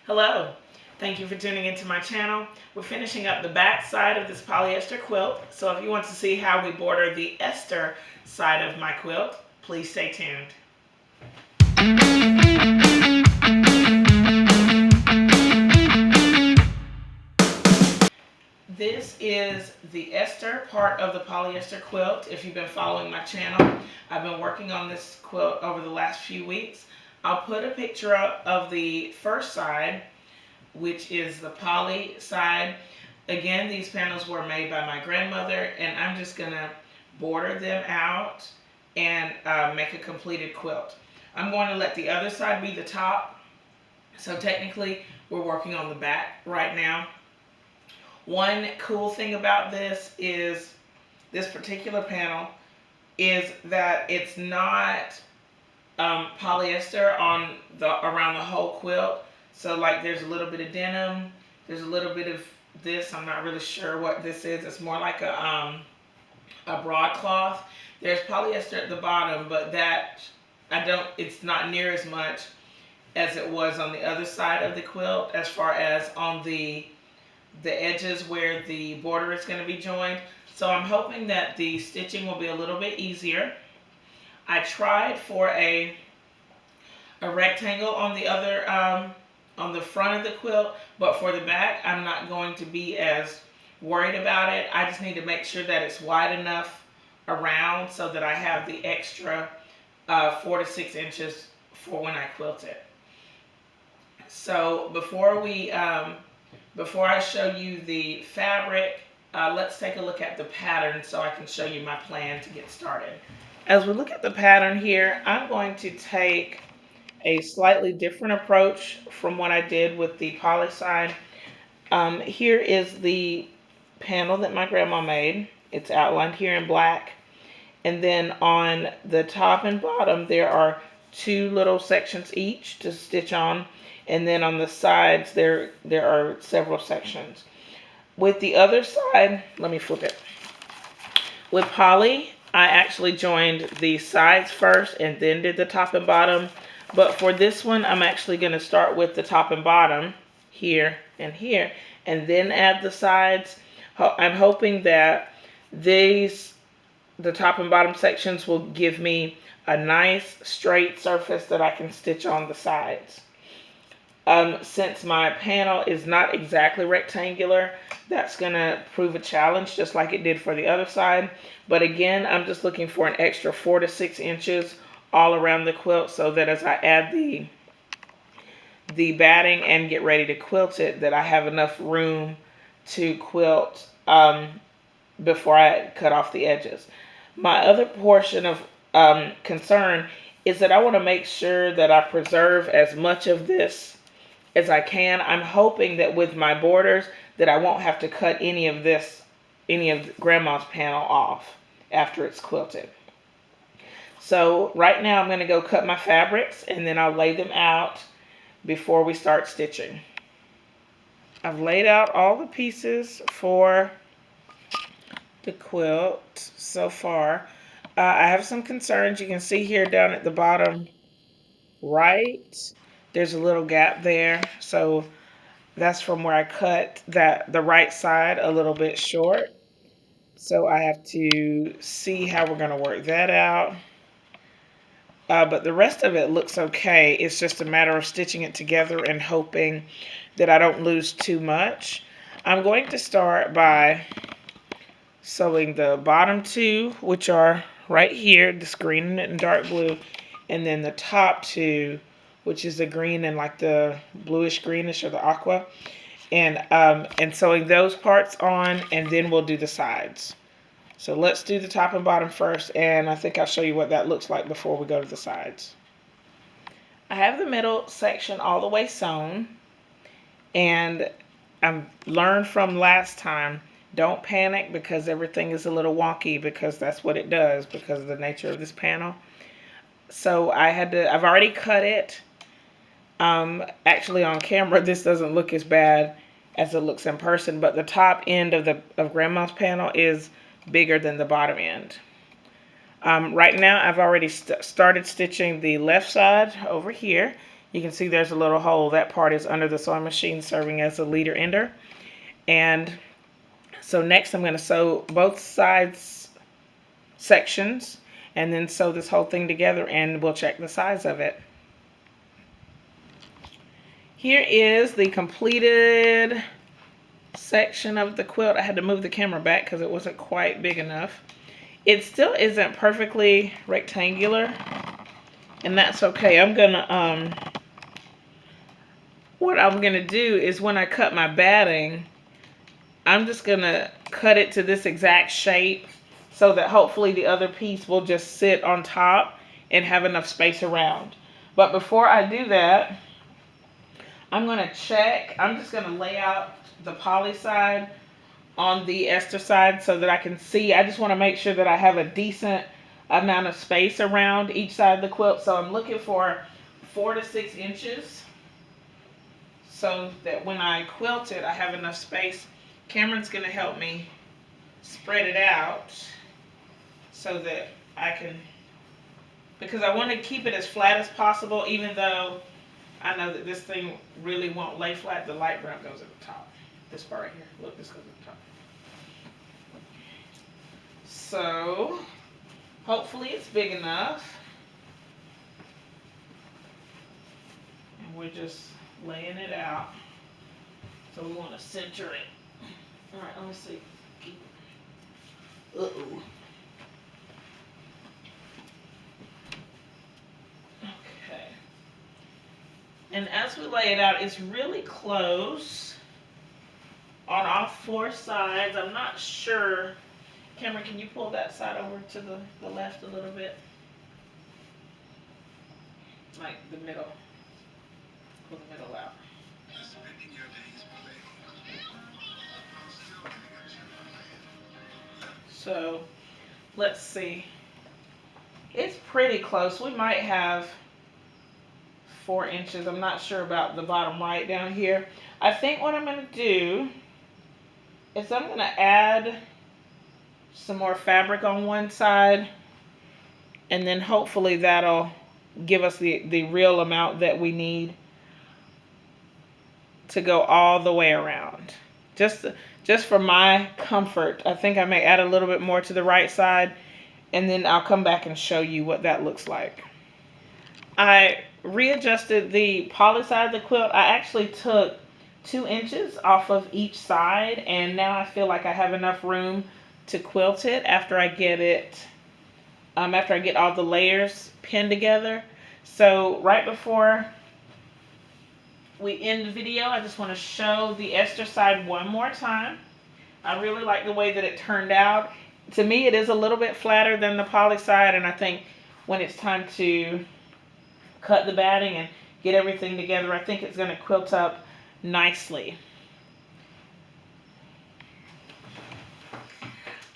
Hello, thank you for tuning into my channel. We're finishing up the back side of this polyester quilt, so if you want to see how we border the Esther side of my quilt, please stay tuned. This is the Esther part of the polyester quilt. If you've been following my channel, I've been working on this quilt over the last few weeks. I'll put a picture up of the first side, which is the poly side. Again, these panels were made by my grandmother, and I'm just going to border them out and make a completed quilt. I'm going to let the other side be the top, so technically we're working on the back right now. One cool thing about this is this particular panel is that it's not polyester on around the whole quilt. So like there's a little bit of denim, there's a little bit of this, I'm not really sure what this is. It's more like a broadcloth. There's polyester at the bottom, but that it's not near as much as it was on the other side of the quilt, as far as on the edges where the border is going to be joined. So I'm hoping that the stitching will be a little bit easier. I tried for a rectangle on the other on the front of the quilt, but for the back I'm not going to be as worried about it. I just need to make sure that it's wide enough around so that I have the extra 4 to 6 inches for when I quilt it. So before I show you the fabric, let's take a look at the pattern so I can show you my plan to get started. As we look at the pattern here, I'm going to take a slightly different approach from what I did with the poly side. Here is the panel that my grandma made. It's outlined here in black. And then on the top and bottom, there are 2 little sections each to stitch on. And then on the sides, there are several sections. With the other side, let me flip it. With poly, I actually joined the sides first and then did the top and bottom. But for this one, I'm actually going to start with the top and bottom here and here, and then add the sides. I'm hoping that the top and bottom sections will give me a nice straight surface that I can stitch on the sides. Since my panel is not exactly rectangular, that's going to prove a challenge just like it did for the other side. But again, I'm just looking for an extra 4 to 6 inches all around the quilt so that as I add the batting and get ready to quilt it, that I have enough room to quilt before I cut off the edges. My other portion of concern is that I want to make sure that I preserve as much of this as I can. I'm hoping that with my borders that I won't have to cut any of Grandma's panel off after it's quilted. So right now I'm going to go cut my fabrics and then I'll lay them out before we start stitching. I've laid out all the pieces for the quilt so far. I have some concerns. You can see here down at the bottom right, there's a little gap there. So that's from where I cut the right side a little bit short. So I have to see how we're going to work that out. But the rest of it looks okay. It's just a matter of stitching it together and hoping that I don't lose too much. I'm going to start by sewing the bottom 2, which are right here, this green and dark blue, and then the top 2, which is the green and like the bluish greenish or the aqua, and sewing those parts on, and then we'll do the sides. So let's do the top and bottom first, and I think I'll show you what that looks like before we go to the sides. I have the middle section all the way sewn, and I learned from last time, don't panic because everything is a little wonky, because that's what it does because of the nature of this panel. So I've already cut it. Actually on camera this doesn't look as bad as it looks in person, but the top end of Grandma's panel is bigger than the bottom end. Right now I've already started stitching the left side over here. You can see there's a little hole. That part is under the sewing machine serving as a leader ender. And so next I'm going to sew both sides sections and then sew this whole thing together, and we'll check the size of it. Here is the completed section of the quilt. I had to move the camera back because it wasn't quite big enough. It still isn't perfectly rectangular, and that's okay. What I'm gonna do is when I cut my batting, I'm just gonna cut it to this exact shape so that hopefully the other piece will just sit on top and have enough space around. But before I do that, I'm gonna check. I'm just gonna lay out the poly side on the Esther side so that I can see. I just want to make sure that I have a decent amount of space around each side of the quilt. So I'm looking for 4 to 6 inches so that when I quilt it, I have enough space. Cameron's going to help me spread it out so that I can, because I want to keep it as flat as possible, even though I know that this thing really won't lay flat. The light brown goes at the top. This part right here. Look, this goes at the top. So, hopefully it's big enough. And we're just laying it out. So we want to center it. Alright, let me see. Uh-oh. Okay. And as we lay it out, it's really close on all 4 sides. I'm not sure. Cameron, can you pull that side over to the left a little bit? Like the middle. Pull the middle out. So, let's see. It's pretty close. We might have 4 inches. I'm not sure about the bottom right down here. I think what I'm going to do is I'm going to add some more fabric on one side, and then hopefully that'll give us the real amount that we need to go all the way around. Just for my comfort, I think I may add a little bit more to the right side, and then I'll come back and show you what that looks like. I readjusted the poly side of the quilt. I actually took 2 inches off of each side, and now I feel like I have enough room to quilt it after I get it, after I get all the layers pinned together. So right before we end the video, I just want to show the Esther side one more time. I really like the way that it turned out. To me, it is a little bit flatter than the poly side, and I think when it's time to cut the batting and get everything together, I think it's going to quilt up nicely.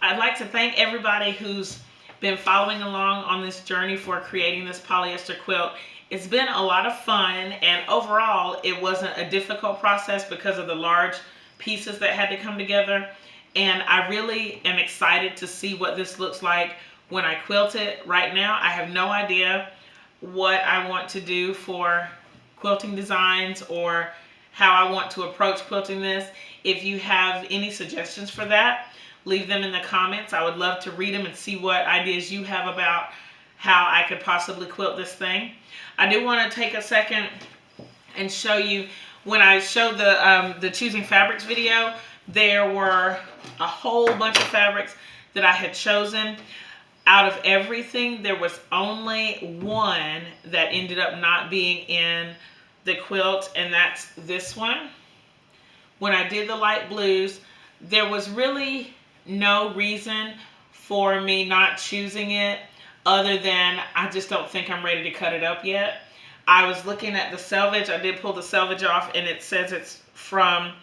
I'd like to thank everybody who's been following along on this journey for creating this polyester quilt. It's been a lot of fun, and overall it wasn't a difficult process because of the large pieces that had to come together. And I really am excited to see what this looks like when I quilt it. Right now I have no idea what I want to do for quilting designs or how I want to approach quilting this. If you have any suggestions for that, leave them in the comments. I would love to read them and see what ideas you have about how I could possibly quilt this thing. I do want to take a second and show you, when I showed the choosing fabrics video, there were a whole bunch of fabrics that I had chosen. Out of everything, there was only one that ended up not being in the quilt, and that's this one. When I did the light blues, there was really no reason for me not choosing it other than I just don't think I'm ready to cut it up yet. I was looking at the selvage. I did pull the selvage off, and it says it's from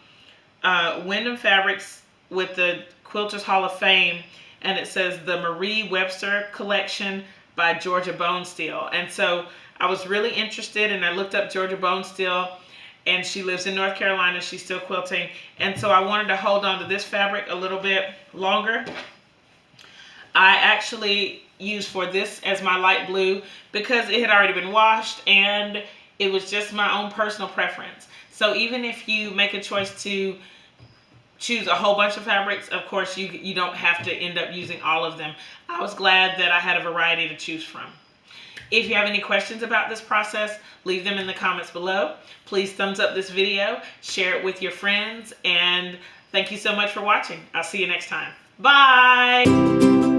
Wyndham Fabrics with the Quilters Hall of Fame, and it says the Marie Webster collection by Georgia Bonesteel. And so I was really interested, and I looked up Georgia Bonesteel, and she lives in North Carolina. She's still quilting, and so I wanted to hold on to this fabric a little bit longer. I actually used for this as my light blue because it had already been washed, and It was just my own personal preference. So even if you make a choice to choose a whole bunch of fabrics, of course you don't have to end up using all of them. I was glad that I had a variety to choose from. If you have any questions about this process, leave them in the comments below. Please thumbs up this video, share it with your friends, and thank you so much for watching. I'll see you next time. Bye!